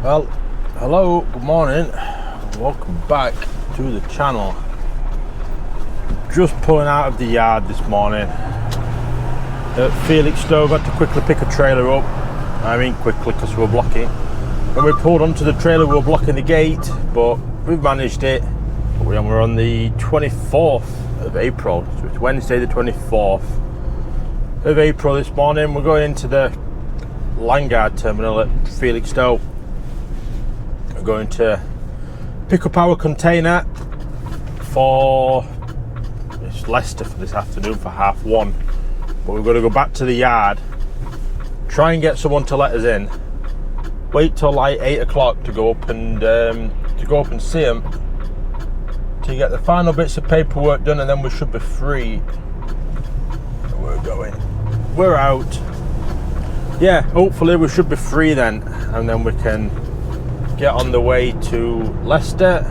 Well, hello, good morning, welcome back to the channel. Just pulling out of the yard this morning at Felixstowe. Had to quickly pick a trailer up. I mean quickly because we were blocking. When we pulled onto the trailer we were blocking the gate, but we've managed it. We're on the 24th of April, so it's Wednesday the 24th of April this morning. We're going into the Landguard terminal at Felixstowe. We're going to pick up our container for Leicester for this afternoon for 1:30, but we're going to go back to the yard, try and get someone to let us in, wait till like 8 o'clock to go up and see them, to get the final bits of paperwork done, and then we should be free. We're out. Yeah, hopefully we should be free then, and then we can get on the way to Leicester.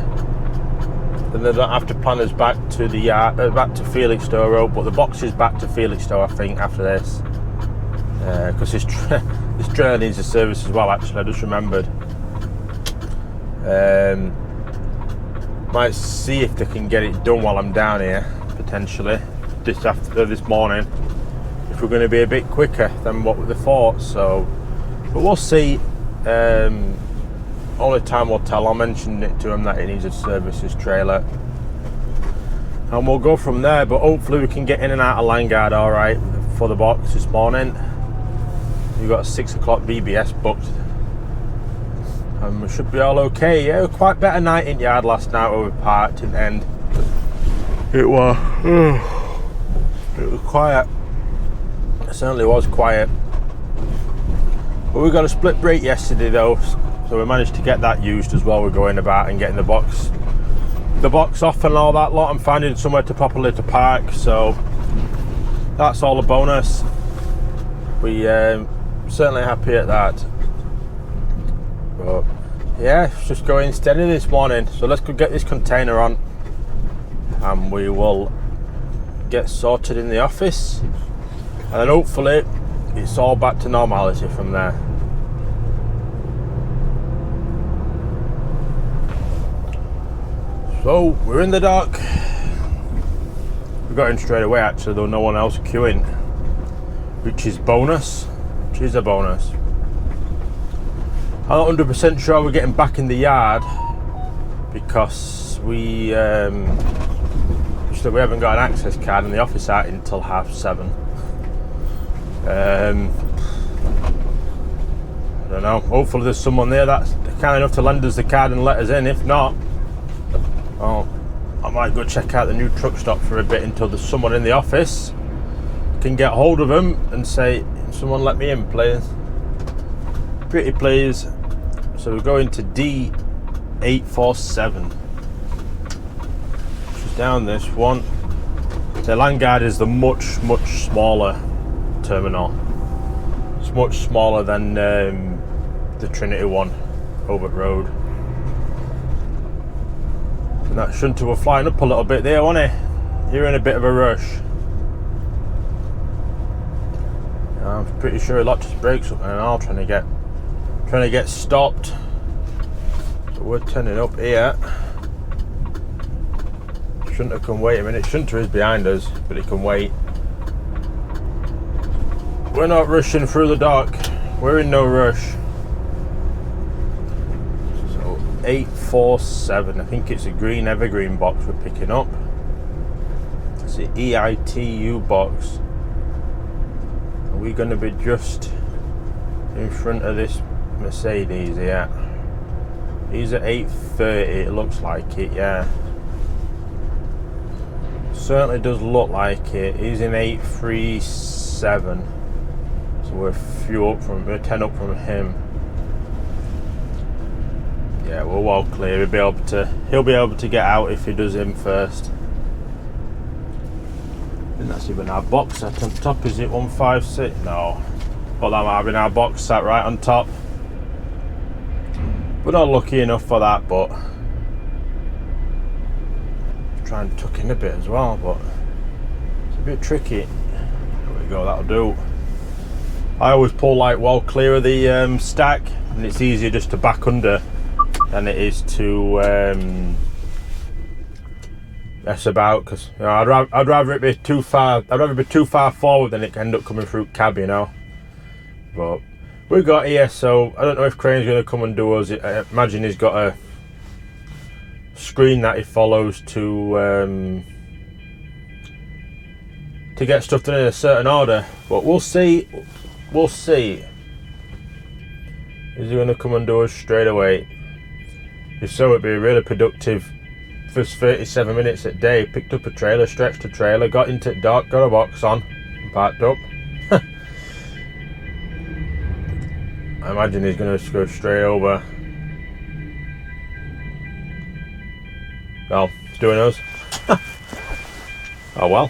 Then they don't have to plan us back to the yard, back to Felixstowe Road, but the box is back to Felixstowe, I think, after this, because this trailer needs a service as well. Actually, I just remembered. Might see if they can get it done while I'm down here, potentially this morning, if we're going to be a bit quicker than what they thought. So, but we'll see. Only time will tell. I mentioned it to him that he needs a service, his trailer, and we'll go from there. But hopefully we can get in and out of Landguard all right for the box this morning. We've got a 6 o'clock BBS booked, and we should be all okay. Yeah, quite better night in yard last night where we parked in the end. It was quiet. It certainly was quiet. But we got a split brake yesterday though, so we managed to get that used as well. We're going about and getting the box off and all that lot, and finding somewhere to properly to park. So that's all a bonus. We certainly happy at that. But yeah, it's just going steady this morning. So let's go get this container on, and we will get sorted in the office, and then hopefully it's all back to normality from there. So we're in the dock. We got in straight away actually, though no one else queuing, which is bonus. Which is a bonus. I'm not 100% sure we're getting back in the yard because we haven't got an access card and the office out until 7:30. I don't know. Hopefully there's someone there that's kind enough to lend us the card and let us in. If not, well, I might go check out the new truck stop for a bit until there's someone in the office. Can get hold of them and say, someone let me in please. Pretty please. So we're going to D847, which is down this one. The Landguard is the much smaller terminal. It's much smaller than the Trinity one, Hobart Road. And that shunter were flying up a little bit there, wasn't he? You're in a bit of a rush. I'm pretty sure he locked his brakes up and all, trying to get stopped. So we're turning up here. Shunter can wait a minute. Shunter is behind us, but he can wait. We're not rushing through the dock. We're in no rush. 847, I think it's a green evergreen box we're picking up. It's the EITU box. Are we going to be just in front of this Mercedes here? He's at 830, it looks like it, yeah. Certainly does look like it. He's in 837. So we're 10 up from him. Yeah, we're well clear. He'll be able to get out if he does him first. I think that's even our box set on top. Is it 156? No. But that might have been our box sat right on top. We're not lucky enough for that, but try and tuck in a bit as well, but it's a bit tricky. There we go, that'll do. I always pull like well clear of the stack, and it's easier just to back under than it is to mess about, because you know, I'd rather it be too far. I'd rather be too far forward than it end up coming through cab, you know. But we got here, so I don't know if Crane's going to come and do us. I imagine he's got a screen that he follows to get stuff done in a certain order. But we'll see. We'll see. Is he going to come and do us straight away? If so, it'd be really productive. First 37 minutes a day, picked up a trailer, stretched a trailer, got into dock, got a box on, parked up. I imagine he's going to go straight over. Well, he's doing us. Oh well.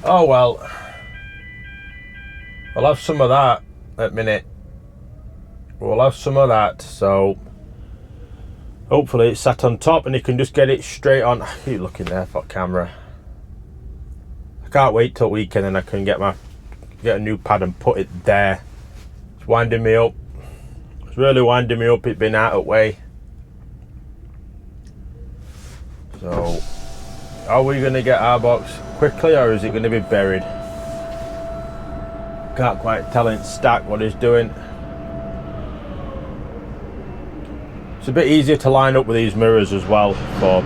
Oh well. We'll have some of that at minute. We'll have some of that, so hopefully it's sat on top and you can just get it straight on. I keep looking there for camera. I can't wait till weekend and I can get a new pad and put it there. It's winding me up. It's really winding me up. It's been out of way. So are we going to get our box quickly, or is it going to be buried? Can't quite tell in stack what he's doing. It's a bit easier to line up with these mirrors as well for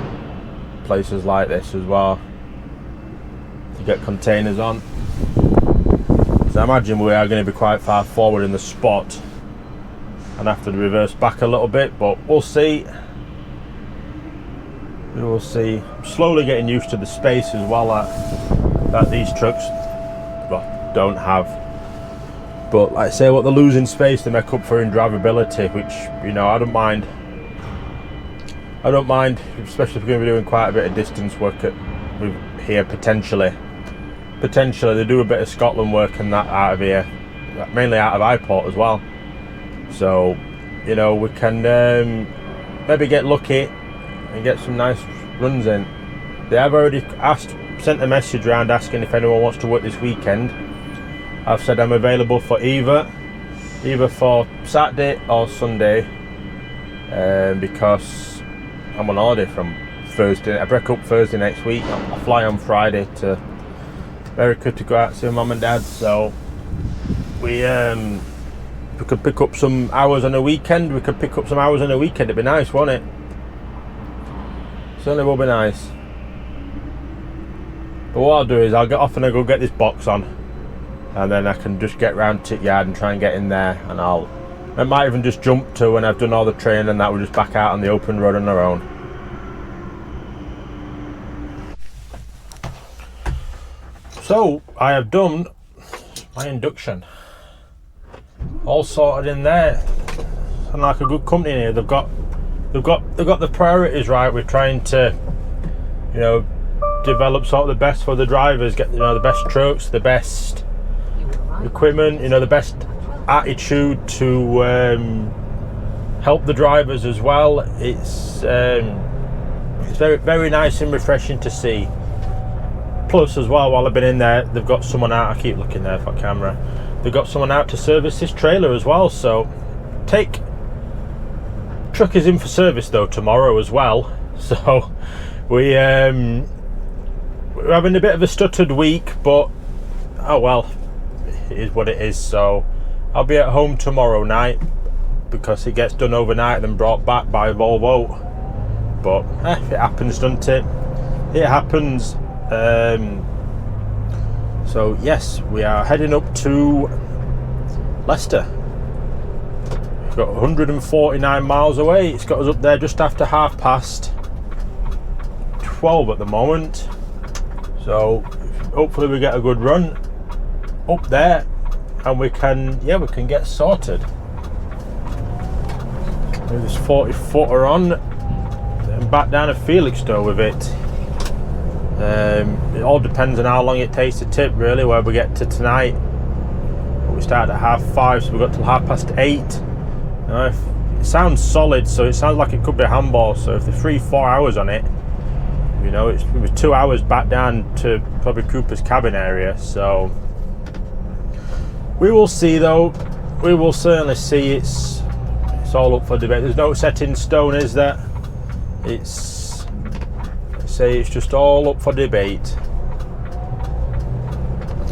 places like this as well, to get containers on. So I imagine we are going to be quite far forward in the spot and have to reverse back a little bit, but we'll see. We will see. I'm slowly getting used to the space as well that these trucks, well, don't have. But like I say, what they're losing space they make up for in drivability, which, you know, I don't mind. I don't mind, especially if we're going to be doing quite a bit of distance work here potentially. Potentially, they do a bit of Scotland work and that out of here, mainly out of Eyport as well. So, you know, we can maybe get lucky and get some nice runs in. They have already sent a message around asking if anyone wants to work this weekend. I've said I'm available for either for Saturday or Sunday, because I'm on holiday from Thursday. I break up Thursday next week. I fly on Friday to America to go out and see Mum and Dad. So we could pick up some hours on a weekend. It'd be nice, won't it? Certainly will be nice. But what I'll do is I'll get off and I'll go get this box on, and then I can just get round to the yard and try and get in there, and I might even just jump to when I've done all the training, and that will just back out on the open road on our own. So I have done my induction, all sorted in there, and like a good company here. They've got the priorities right. We're trying to, you know, develop sort of the best for the drivers, get, you know, the best trucks, the best equipment, you know, the best attitude to help the drivers as well. It's very, very nice and refreshing to see. Plus as well, while I've been in there, they've got someone out. I keep looking there for camera. They've got someone out to service this trailer as well. So truck is in for service though tomorrow as well. So we're having a bit of a stuttered week, but oh well, it is what it is. So I'll be at home tomorrow night because it gets done overnight and brought back by Volvo. But it happens, doesn't it? It happens. So yes, we are heading up to Leicester. We've got 149 miles away. It's got us up there just after 12:30 at the moment. So hopefully we get a good run up there, and we can get sorted. With this 40 footer on and back down to Felixstowe with it. It all depends on how long it takes to tip, really, where we get to tonight. But we started at 5:30, so we got till 8:30. It sounds solid, so it sounds like it could be a handball. So if they're 3-4 hours on it, you know, it's 2 hours back down to probably Cooper's cabin area. So We will see though. We will certainly see. It's all up for debate. There's no set in stone, is there? It's, let's say it's just all up for debate.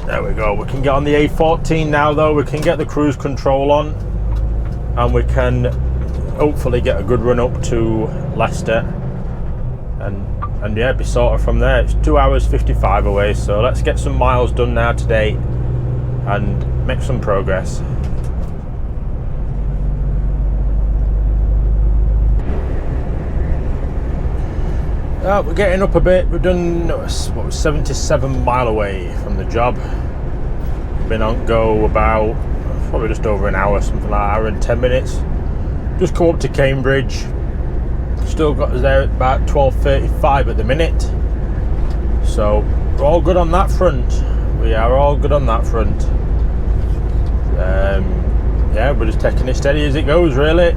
There we go. We can get on the A14 now though. We can get the cruise control on, and we can hopefully get a good run up to Leicester, and yeah, be sorted from there. It's 2 hours 55 away, so let's get some miles done now today and make some progress. We're getting up a bit. We've done, what, 77 mile away from the job. Been on go about probably just over an hour, something like an hour and 10 minutes. Just come up to Cambridge. Still got us there at about 12:35 at the minute. So we're all good on that front. We are all good on that front. Yeah, we're just taking it steady as it goes, really.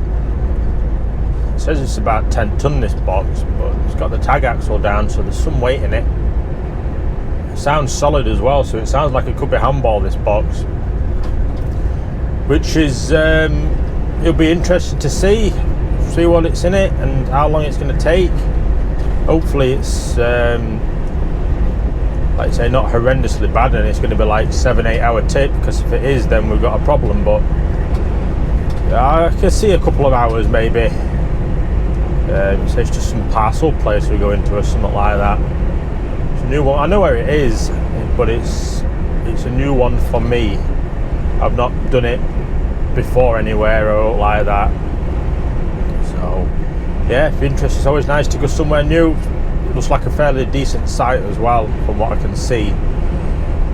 It says it's about 10 ton this box, but it's got the tag axle down, so there's some weight in it. It sounds solid as well, so it sounds like it could be handball, this box, which is it'll be interesting to see what it's in it and how long it's going to take. Hopefully it's like I say, not horrendously bad, and it's going to be like 7-8 hour tip, because if it is, then we've got a problem. But I can see a couple of hours maybe. So it's just some parcel place we go into or something like that. It's a new one. I know where it is, but it's a new one for me. I've not done it before anywhere or like that. So yeah, if you're interested, it's always nice to go somewhere new. It looks like a fairly decent site as well, from what I can see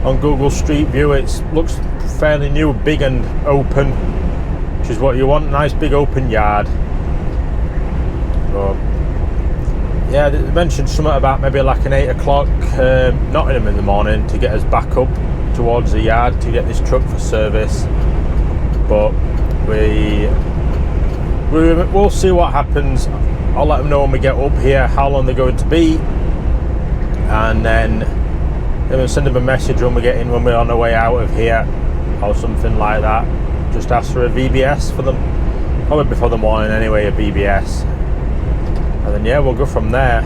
on Google Street View. It looks fairly new, big and open, which is what you want. Nice big open yard. But yeah, they mentioned something about maybe like an 8 o'clock Nottingham in the morning to get us back up towards the yard to get this truck for service. But we'll see what happens. I'll let them know when we get up here how long they're going to be, and then we'll send them a message when we get in, when we're on the way out of here or something like that. Just ask for a VBS for them, probably before the morning anyway, a VBS, and then yeah, we'll go from there.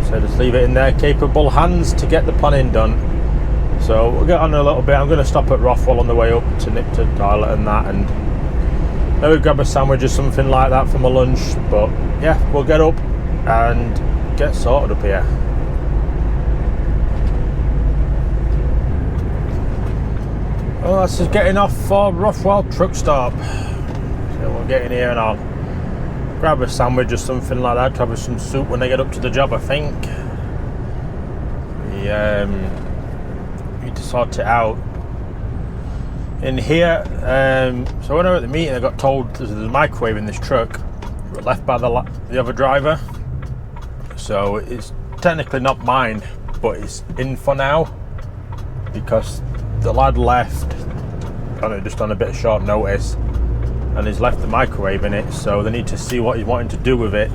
So just leave it in their capable hands to get the planning done. So we'll get on a little bit. I'm going to stop at Rothwell on the way up to nip to the toilet and that, and maybe grab a sandwich or something like that for my lunch. But yeah, we'll get up and get sorted up here. Well, that's just getting off for Rothwell truck stop. So we'll get in here and I'll grab a sandwich or something like that, to have some soup when I get up to the job, I think. We need to sort it out in here. So when I was at the meeting, I got told there's a microwave in this truck left by the other driver. So it's technically not mine, but it's in for now because the lad left just on a bit of short notice, and he's left the microwave in it. So they need to see what he's wanting to do with it,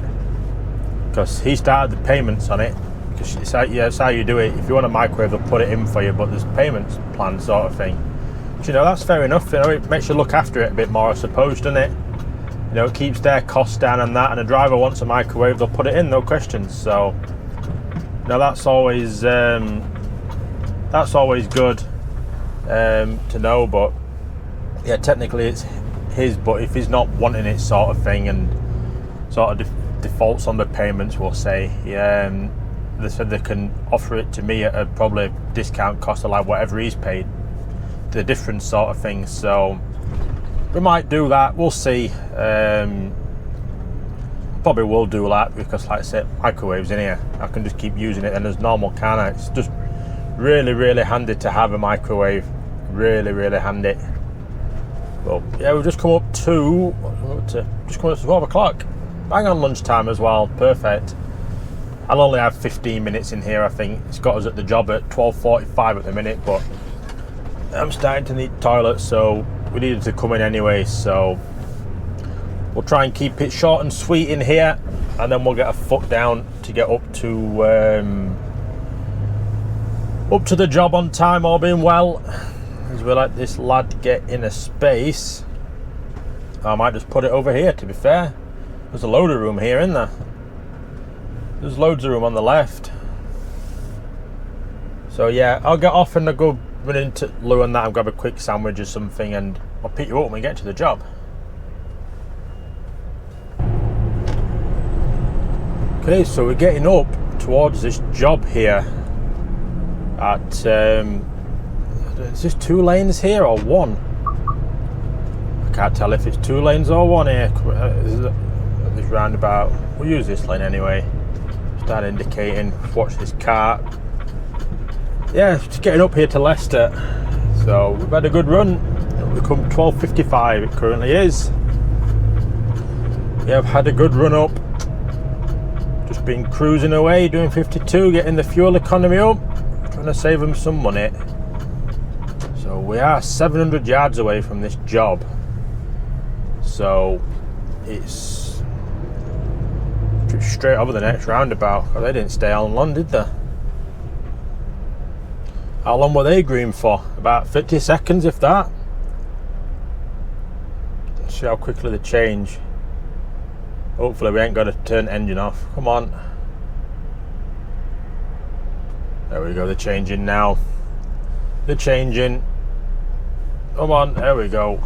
because he started the payments on it. Because it's how you do it. If you want a microwave, they'll put it in for you, but there's payments plan sort of thing. But, you know, that's fair enough. You know, it makes you look after it a bit more, I suppose, doesn't it? You know, it keeps their costs down and that. And a driver wants a microwave, they'll put it in, no questions. So, now that's always good to know. But yeah, technically it's his. But if he's not wanting it, sort of thing, and sort of defaults on the payments, we'll say, they said they can offer it to me at a probably discount cost of like whatever he's paid, the difference sort of thing. So we might do that, we'll see. Probably will do that, because like I said, microwaves in here, I can just keep using it and as normal, can't I? It's just really, really handy to have a microwave, really, really handy. Well, yeah, we've just come up to 12 o'clock, bang on lunchtime as well, perfect. I'll only have 15 minutes in here, I think. It's got us at the job at 12:45 at the minute, but I'm starting to need toilet, so we needed to come in anyway. So we'll try and keep it short and sweet in here, and then we'll get a foot down to get up to the job on time, all being well. as we let this lad get in a space, I might just put it over here, to be fair. There's a load of room here, isn't there? There's loads of room on the left. So yeah, I'll get off and I'll go run into Lou and that and grab a quick sandwich or something, and I'll pick you up when we get to the job. Okay, so we're getting up towards this job here at, is this 2 lanes here or 1? I can't tell if it's 2 lanes or 1 here. This roundabout, we'll use this lane anyway. Start indicating, watch this car. Yeah, just getting up here to Leicester. So we've had a good run. It'll become 12:55, it currently is. Yeah, I've had a good run up. Just been cruising away, doing 52, getting the fuel economy up, trying to save them some money. So we are 700 yards away from this job. So it's straight over the next roundabout. Oh, they didn't stay on long, did they? How long were they green for? About 50 seconds, if that. Let's see how quickly they change. Hopefully we ain't got to turn the engine off. Come on. There we go, they're changing now. They're changing. Come on, there we go.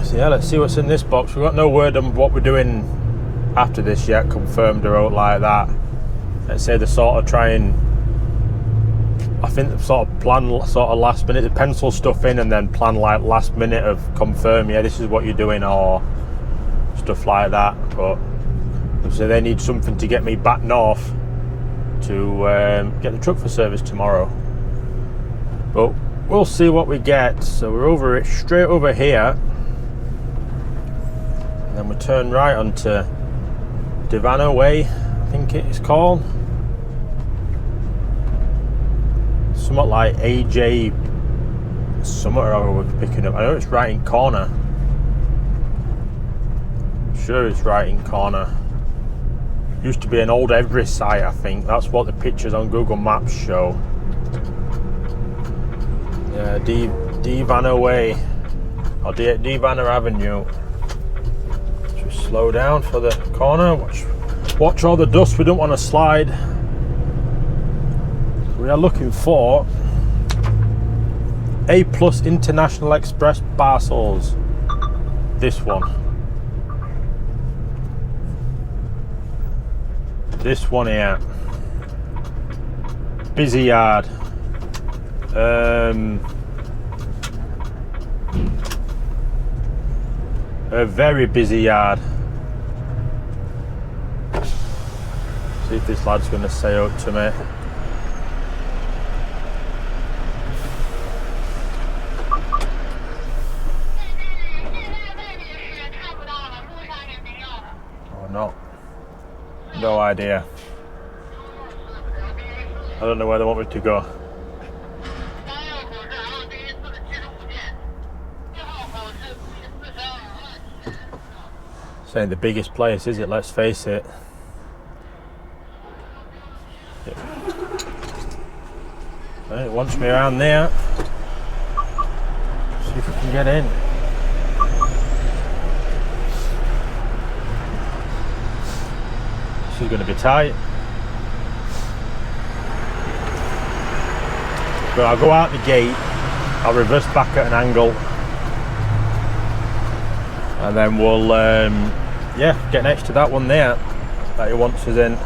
So yeah, let's see what's in this box. We've got no word on what we're doing after this yet, confirmed or out like that. Let's say they're sort of trying, I think they've sort of plan sort of last minute, they pencil stuff in and then plan like last minute of confirm, yeah, this is what you're doing, or stuff like that. But so they need something to get me back north to get the truck for service tomorrow. But we'll see what we get. So we're over it, straight over here, and then we turn right onto Devano Way, I think it is called. Somewhat like AJ somewhere we're picking up. I know it's right in corner. Sure, it's right in corner. Used to be an old Everest site, I think. That's what the pictures on Google Maps show. Yeah, Devano Way, or Devano Avenue. Just slow down for the corner. Watch all the dust. We don't want to slide. We are looking for A+ International Express parcels. This one. This one here. Busy yard. A very busy yard. See if this lad's going to say out to me. Or not. No idea. I don't know where they want me to go. This ain't the biggest place, is it? Let's face it. It wants me around there. See if we can get in. This is going to be tight. But I'll go out the gate, I'll reverse back at an angle, and then we'll yeah, get next to that one there that he wants us in.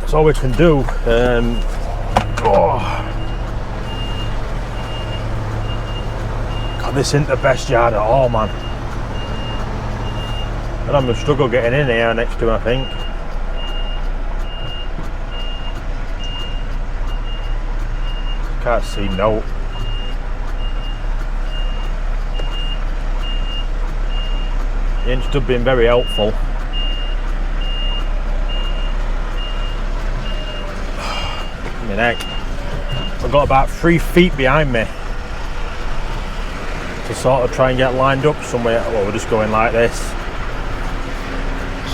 That's all we can do. God, this isn't the best yard at all, man. And I'm going to struggle getting in here next to him, I think. Can't see no. He ain't still being very helpful. My neck. I've got about 3 feet behind me to sort of try and get lined up somewhere. Well, we're just going like this.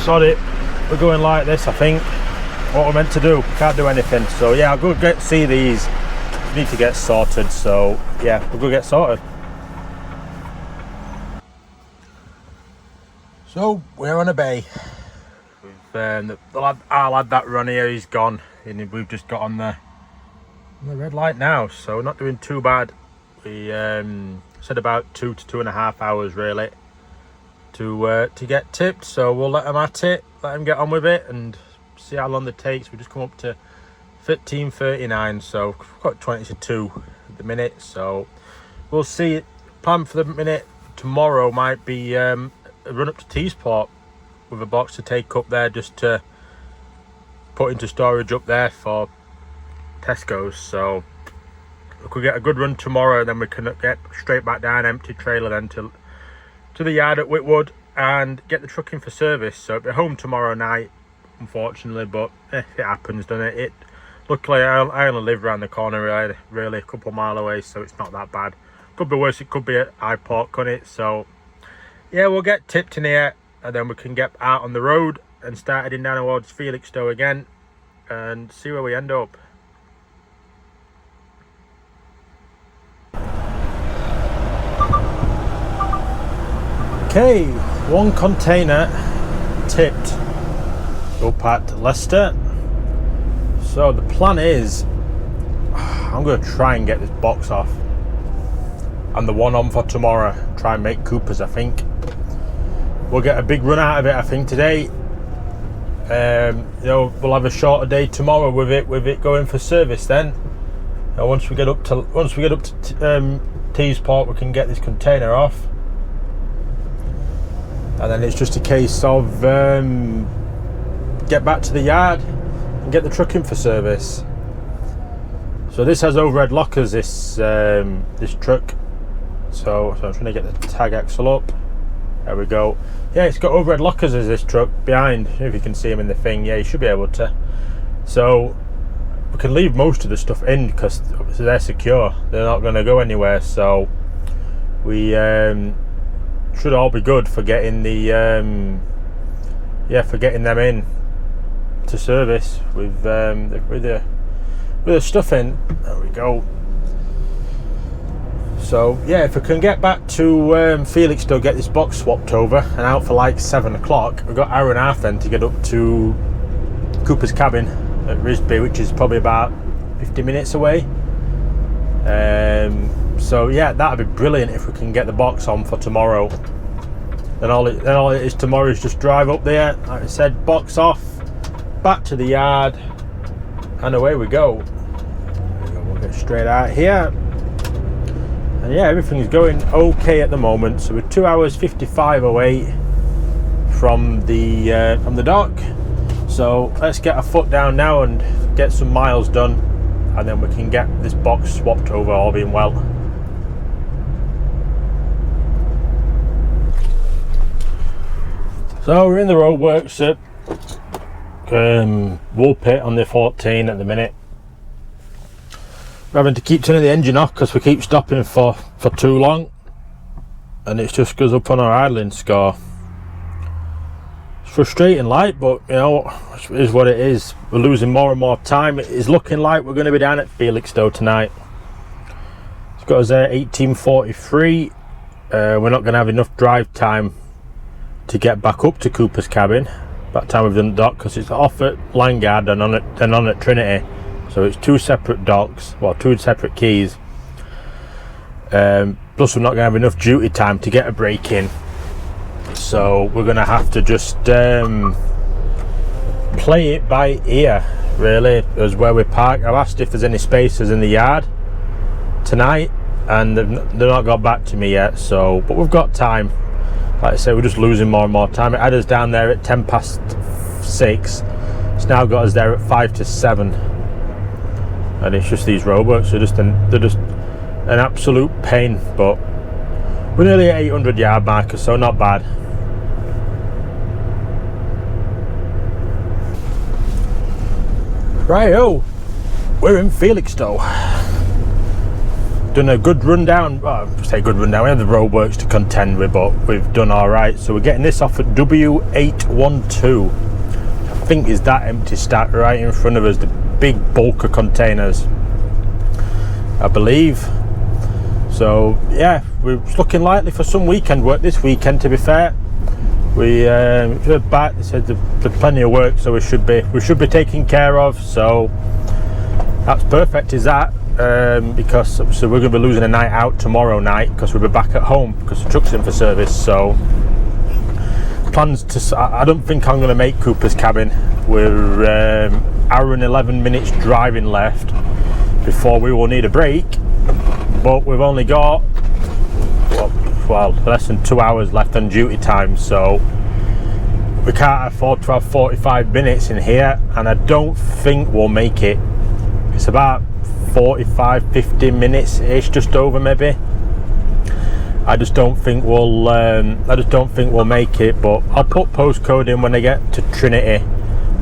Sod it. We're going like this, I think. what we're meant to do. Can't do anything. So yeah, I'll go see these. Need to get sorted. So yeah, we'll go get sorted. So we're on a bay. We've our lad that run here, he's gone, and we've just got on the red light now. So not doing too bad. We said about 2 to 2.5 hours really to get tipped. So we'll let him at it, let him get on with it, and see how long it takes. We just come up to 15:39, so we've got 20 to 2 at the minute. So we'll see. Plan for the minute tomorrow might be a run up to Teesport with a box to take up there, just to put into storage up there for Tesco's. So we could get a good run tomorrow, then we can get straight back down, empty trailer then to the yard at Whitwood and get the truck in for service. So it'll be home tomorrow night, unfortunately, but it happens, doesn't it? Luckily I only live around the corner, really a couple of mile away, so it's not that bad. Could be worse, it could be at Highport, couldn't it? So yeah, we'll get tipped in here, and then we can get out on the road and start heading down towards Felixstowe again and see where we end up. Okay, one container tipped up at Leicester. So the plan is, I'm going to try and get this box off, and the one on for tomorrow, try and make Coopers. I think we'll get a big run out of it, I think, today. You know, we'll have a shorter day tomorrow with it going for service then. Once we get up to Teesport, we can get this container off, and then it's just a case of get back to the yard and get the truck in for service. So this has overhead lockers, this truck. So I'm trying to get the tag axle up. There we go. Yeah, it's got overhead lockers as this truck behind. If you can see them in the thing, yeah, you should be able to. So we can leave most of the stuff in because they're secure. They're not going to go anywhere. So we should all be good for getting the for getting them in to service with the stuff in. There we go. So yeah, if we can get back to Felixstowe, get this box swapped over and out for like 7 o'clock, we've got an hour and a half then to get up to Cooper's cabin at Risby, which is probably about 50 minutes away. So yeah, that'd be brilliant if we can get the box on for tomorrow. Then all it is tomorrow is just drive up there, like I said, box off, back to the yard, and away we go. We'll get straight out here. And yeah, everything's going okay at the moment. So we're 2 hours 55 away from the dock. So let's get our foot down now and get some miles done, and then we can get this box swapped over, all being well. So we're in the roadworks at Woolpit on the 14 at the minute. We're having to keep turning the engine off because we keep stopping for too long, and it just goes up on our idling score. It's frustrating like, but you know, it is what it is. We're losing more and more time. It is looking like we're going to be down at Felixstowe tonight. It's got us there 18:43. We're not going to have enough drive time to get back up to Cooper's cabin by the time we've done the dock, because it's off at Langard and on at Trinity. So it's two separate docks, well, two separate keys. Plus we're not going to have enough duty time to get a break in. So we're going to have to just play it by ear, really, as where we park. I've asked if there's any spaces in the yard tonight, and they've not got back to me yet. So, but we've got time. Like I say, we're just losing more and more time. It had us down there at 6:10. It's now got us there at 7:05. And it's just these roadworks, they're just an absolute pain. But we're nearly at 800 yard marker, so not bad. Right-o, we're in Felixstowe. Done a good rundown. Well, I say good rundown. We have the roadworks to contend with, but we've done all right. So we're getting this off at W812. think is that empty stack right in front of us, the big bulk of containers, I believe. So yeah, we're looking likely for some weekend work this weekend, to be fair. We heard back, they said there's plenty of work, so we should be taken care of, so that's perfect, is that. Because obviously we're going to be losing a night out tomorrow night because we'll be back at home because the truck's in for service. So plans to, I don't think I'm going to make Cooper's cabin. We're hour and 11 minutes driving left before we will need a break, but we've only got well less than 2 hours left on duty time, so we can't afford to have 45 minutes in here, and I don't think we'll make it. It's about 45-50 minutes ish, just over maybe. I just don't think we'll make it, but I'll put postcode in when I get to Trinity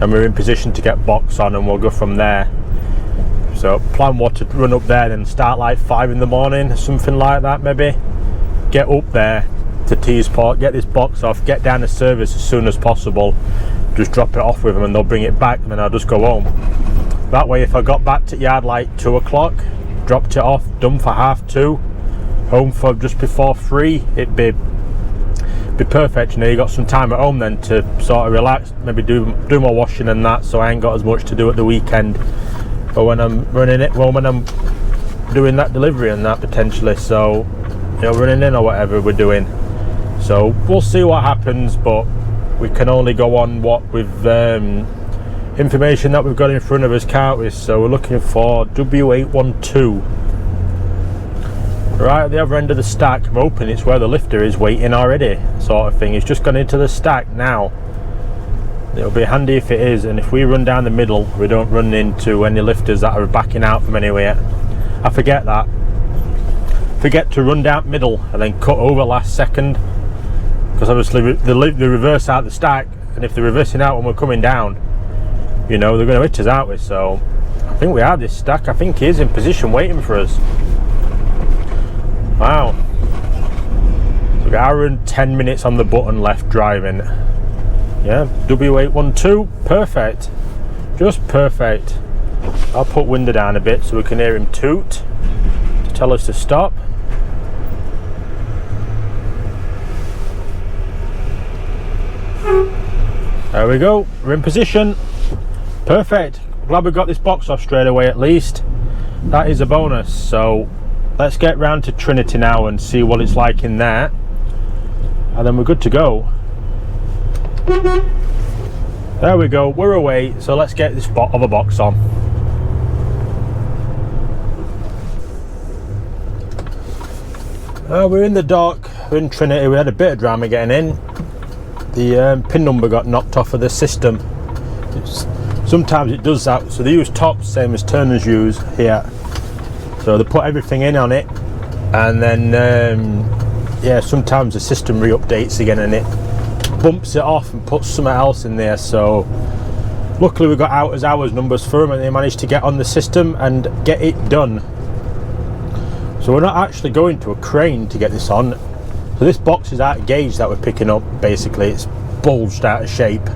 and we're in position to get box on, and we'll go from there. So plan what to run up there, then start like 5 in the morning, something like that maybe. Get up there to Teesport, get this box off, get down to service as soon as possible, just drop it off with them and they'll bring it back, and then I'll just go home. That way, if I got back to yard like 2 o'clock, dropped it off, done for 2:30, home for just before 3, it'd be perfect. You know, you got some time at home then to sort of relax, maybe do my washing and that, so I ain't got as much to do at the weekend, or when I'm running it, well, when I'm doing that delivery and that potentially. So, you know, running in or whatever we're doing. So we'll see what happens, but we can only go on what we've information that we've got in front of us, can't we? So we're looking for W812 right at the other end of the stack. I'm hoping it's where the lifter is waiting already, sort of thing. It's just gone into the stack now. It'll be handy if it is, and if we run down the middle, we don't run into any lifters that are backing out from anywhere. I forget to run down middle and then cut over last second, because obviously they reverse out the stack, and if they're reversing out when we're coming down, you know, they're going to hit us, aren't we? So I think we are this stack. I think he is in position waiting for us. Wow. So we've got hour and 10 minutes on the button left driving. Yeah, W812, perfect. Just perfect. I'll put window down a bit so we can hear him toot to tell us to stop. There we go, we're in position. Perfect. Glad we got this box off straight away at least. That is a bonus. So let's get round to Trinity now and see what it's like in there, and then we're good to go. There we go, we're away. So let's get this other box on. We're in the dock, we're in Trinity. We had a bit of drama getting in. The pin number got knocked off of the system. Sometimes it does that, so they use tops, same as Turners use here. So they put everything in on it, and then yeah, sometimes the system re-updates again and it bumps it off and puts something else in there. So luckily we got out as hours numbers for them, and they managed to get on the system and get it done. So we're not actually going to a crane to get this on. So this box is out of gauge that we're picking up. Basically, it's bulged out of shape.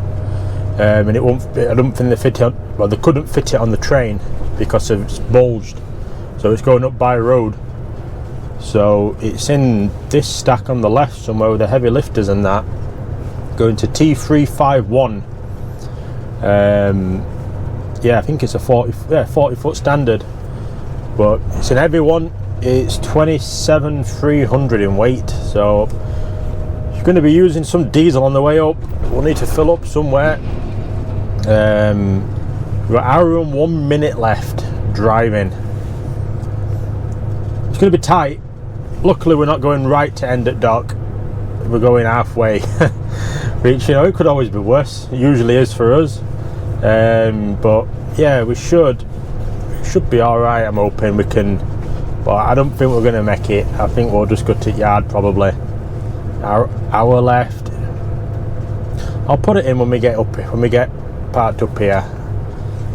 And it won't. I don't think they fit it on, well, they couldn't fit it on the train because it's bulged. So it's going up by road. So it's in this stack on the left somewhere with the heavy lifters and that. Going to T351. Yeah, I think it's a 40 foot standard, but it's an heavy one. It's 27,300 in weight. So you're going to be using some diesel on the way up. We'll need to fill up somewhere. We've got an hour and 1 minute left driving. It's going to be tight. Luckily we're not going right to end at dock, we're going halfway. Which, you know, it could always be worse. It usually is for us. But yeah, we should be alright. I'm hoping we can, but I don't think we're going to make it. I think we'll just go to yard probably. Hour left. I'll put it in when we get up, when we get parked up here.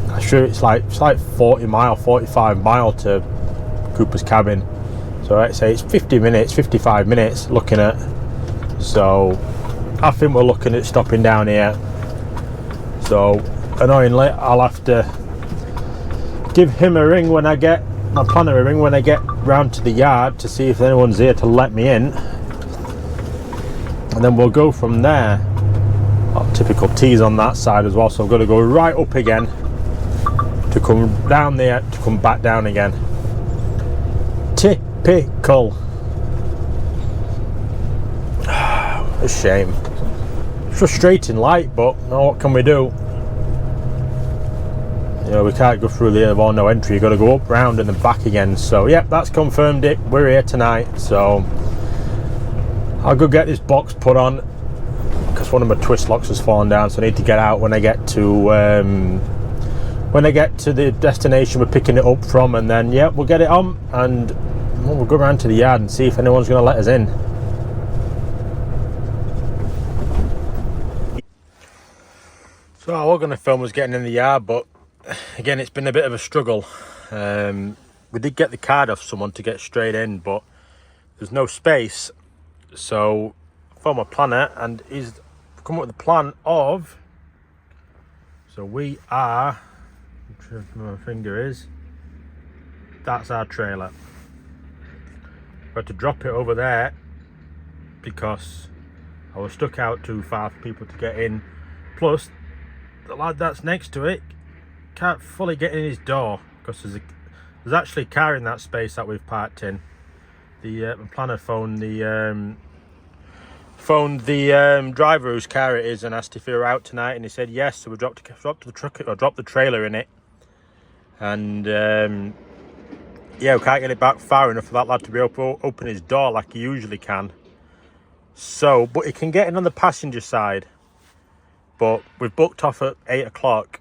I'm sure it's like 45 mile to Cooper's cabin. So I'd say it's 55 minutes looking at. So I think we're looking at stopping down here. So annoyingly, I'll have to give him a ring when I get my planner a ring when I get round to the yard to see if anyone's here to let me in, and then we'll go from there. Typical T's on that side as well, so I've got to go right up again to come down there to come back down again. Typical. A shame. Frustrating light, but no, what can we do? You know, we can't go through the or no entry. You've got to go up, round and then back again. So yeah, that's confirmed it. We're here tonight, so I'll go get this box put on because one of my twist locks has fallen down, so I need to get out when I get to the destination we're picking it up from, and then yeah, we'll get it on and we'll go around to the yard and see if anyone's going to let us in. So all we're going to film was getting in the yard, but again, it's been a bit of a struggle. We did get the card off someone to get straight in, but there's no space. So I found my planner and he's come up with a plan of, so we are, I'm sure if my finger is, that's our trailer. We had to drop it over there because I was stuck out too far for people to get in. Plus, the lad that's next to it can't fully get in his door because there's actually a car in that space that we've parked in. The planner phoned the driver whose car it is and asked if he were out tonight, and he said yes. So we dropped the trailer in it, and yeah, we can't get it back far enough for that lad to be open his door like he usually can. So, but he can get in on the passenger side. But we've booked off at 8 o'clock,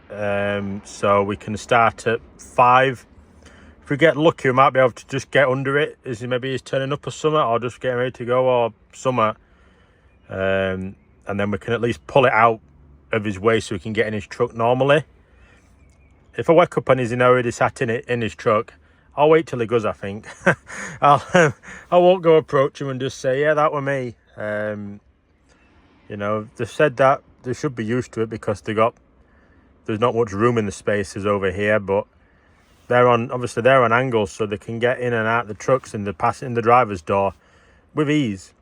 so we can start at 5. If we get lucky, we might be able to just get under it. Maybe he's turning up or something, or just getting ready to go or something. And then we can at least pull it out of his way so we can get in his truck normally. If I wake up and he's already sat in his truck, I'll wait till he goes, I think. I won't go approach him and just say, yeah, that were me. You know, they've said that they should be used to it because there's not much room in the spaces over here, but obviously they're on angles, so they can get in and out the trucks and the driver's door with ease.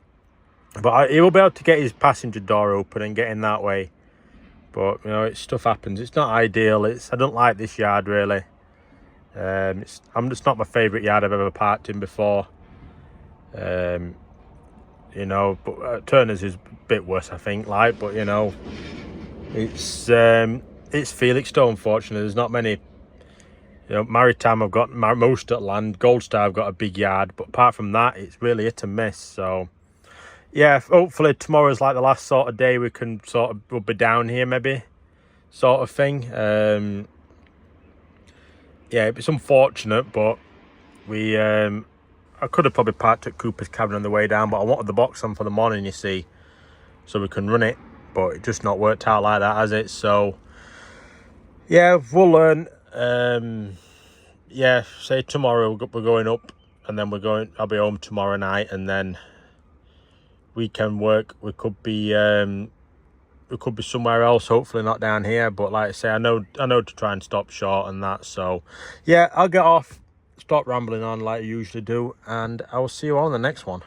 But he will be able to get his passenger door open and get in that way. But you know, stuff happens. It's not ideal. I don't like this yard really. It's not my favourite yard I've ever parked in before. You know, but Turner's is a bit worse, I think. But you know, it's Felixstowe. Unfortunately, there's not many. You know, Maritime, I've got most at land. Gold Star, I've got a big yard, but apart from that, it's really hit and miss. So, yeah, hopefully tomorrow's like the last sort of day we can we'll be down here, maybe, sort of thing. Yeah, it's unfortunate, but I could have probably parked at Cooper's cabin on the way down, but I wanted the box on for the morning, you see, so we can run it, but it just not worked out like that, has it? So, yeah, we'll learn. Yeah, say tomorrow we're going up, and then I'll be home tomorrow night, and then weekend work, we could be somewhere else, hopefully not down here, but like I say, I know to try and stop short and that. So, yeah, I'll get off. Stop rambling on like I usually do, and I will see you all in the next one.